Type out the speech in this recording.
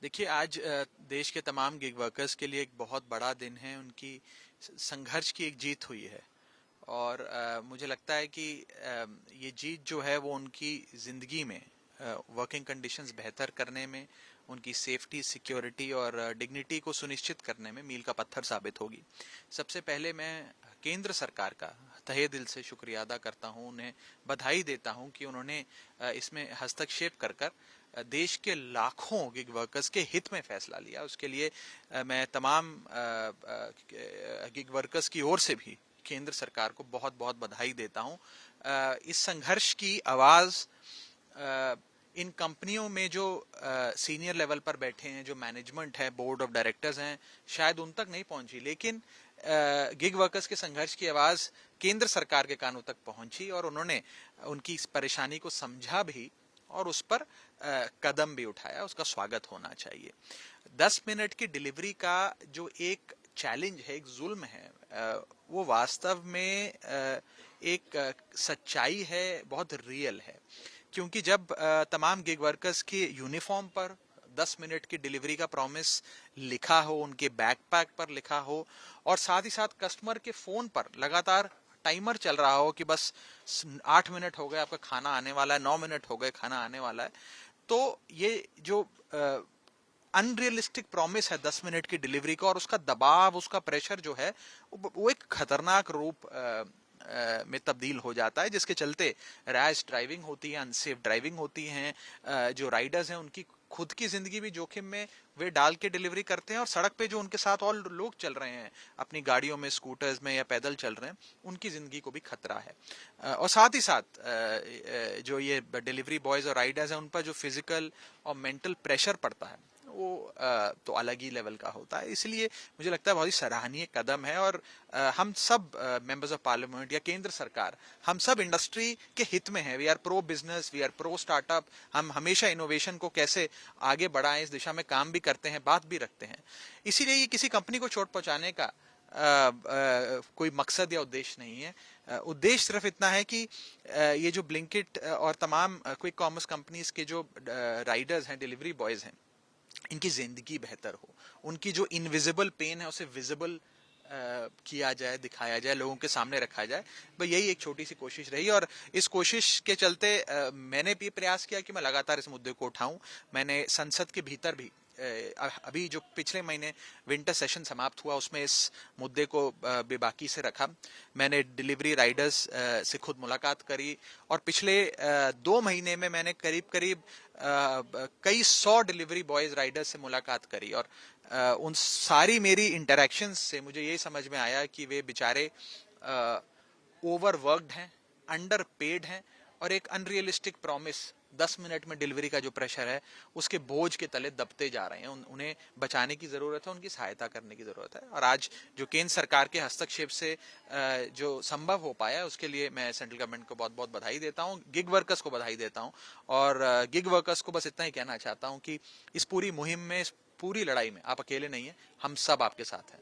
देखिए आज देश के तमाम गिग वर्कर्स के लिए एक बहुत बड़ा दिन है। उनकी संघर्ष की एक जीत हुई है और मुझे लगता है कि ये जीत जो है वो उनकी ज़िंदगी में वर्किंग कंडीशंस बेहतर करने में, उनकी सेफ्टी, सिक्योरिटी और डिग्निटी को सुनिश्चित करने में मील का पत्थर साबित होगी। सबसे पहले मैं केंद्र सरकार का तहे दिल से शुक्रिया अदा करता हूं, उन्हें बधाई देता हूं कि उन्होंने इसमें हस्तक्षेप कर कर देश के लाखों गिग वर्कर्स के हित में फैसला लिया। उसके लिए मैं तमाम गिग वर्कर्स की ओर से भी केंद्र सरकार को बहुत बहुत बधाई देता हूं। इस संघर्ष की आवाज इन कंपनियों में जो सीनियर लेवल पर बैठे हैं, जो मैनेजमेंट है, बोर्ड ऑफ डायरेक्टर्स हैं, शायद उन तक नहीं पहुंची, लेकिन गिग वर्कर्स के संघर्ष की आवाज केंद्र सरकार के कानों तक पहुंची और उन्होंने उनकी इस परेशानी को समझा भी और उस पर कदम भी उठाया। उसका स्वागत होना चाहिए। 10 मिनट की डिलीवरी का जो एक चैलेंज है, एक जुल्म है, वो वास्तव में एक सच्चाई है, बहुत रियल है। क्योंकि जब तमाम गिग वर्कर्स की यूनिफॉर्म पर 10 मिनट की डिलीवरी का प्रॉमिस लिखा हो, उनके बैकपैक पर लिखा हो और साथ ही साथ कस्टमर के फोन पर लगातार टाइमर चल रहा हो कि बस 8 मिनट हो गए, आपका खाना आने वाला है, 9 मिनट हो गए, खाना आने वाला है, तो ये जो अनरियलिस्टिक प्रॉमिस है 10 मिनट की डिलीवरी का और उसका दबाव, उसका प्रेशर जो है वो एक खतरनाक रूप में तब्दील हो जाता है, जिसके चलते रैश ड्राइविंग होती है, अनसेफ ड्राइविंग होती है। जो राइडर्स हैं उनकी खुद की जिंदगी भी जोखिम में वे डाल के डिलीवरी करते हैं और सड़क पे जो उनके साथ और लोग चल रहे हैं अपनी गाड़ियों में, स्कूटर्स में या पैदल चल रहे हैं, उनकी जिंदगी को भी खतरा है। और साथ ही साथ जो ये डिलीवरी बॉयज और राइडर्स हैं उन पर जो फिजिकल और मेंटल प्रेशर पड़ता है वो तो अलग ही लेवल का होता है। इसलिए मुझे लगता है बहुत ही सराहनीय कदम है और हम सब मेंबर्स ऑफ पार्लियामेंट या केंद्र सरकार, हम सब इंडस्ट्री के हित में हैं। We are pro business, we are pro startup. हम हमेशा इनोवेशन को कैसे आगे बढ़ाएं इस दिशा में काम भी करते हैं, बात भी रखते हैं। इसीलिए ये किसी कंपनी को चोट पहुंचाने का कोई मकसद या उद्देश्य नहीं है। उद्देश्य सिर्फ इतना है कि ये जो ब्लिंकिट और तमाम क्विक कॉमर्स कंपनीज के जो राइडर्स हैं, डिलीवरी बॉयज हैं, इनकी जिंदगी बेहतर हो, उनकी जो इनविजिबल पेन है उसे विजिबल किया जाए, दिखाया जाए, लोगों के सामने रखा जाए। भाई यही एक छोटी सी कोशिश रही और इस कोशिश के चलते मैंने भी प्रयास किया कि मैं लगातार इस मुद्दे को उठाऊं। मैंने संसद के भीतर भी अभी जो पिछले महीने विंटर सेशन समाप्त हुआ उसमें इस मुद्दे को बेबाकी से रखा। मैंने डिलीवरी राइडर्स से खुद मुलाकात करी और पिछले 2 महीने में मैंने करीब करीब कई 100 डिलीवरी बॉयज राइडर्स से मुलाकात करी और उन सारी मेरी इंटरेक्शंस से मुझे यही समझ में आया कि वे बेचारे ओवरवर्क्ड हैं, अंडर पेड हैं और एक अनरियलिस्टिक प्रॉमिस 10 मिनट में डिलीवरी का जो प्रेशर है उसके बोझ के तले दबते जा रहे हैं। उन्हें बचाने की जरूरत है, उनकी सहायता करने की जरूरत है और आज जो केंद्र सरकार के हस्तक्षेप से जो संभव हो पाया उसके लिए मैं सेंट्रल गवर्नमेंट को बहुत बहुत बधाई देता हूं, गिग वर्कर्स को बधाई देता हूं और गिग वर्कर्स को बस इतना ही कहना चाहता हूं कि इस पूरी मुहिम में, इस पूरी लड़ाई में आप अकेले नहीं है, हम सब आपके साथ हैं।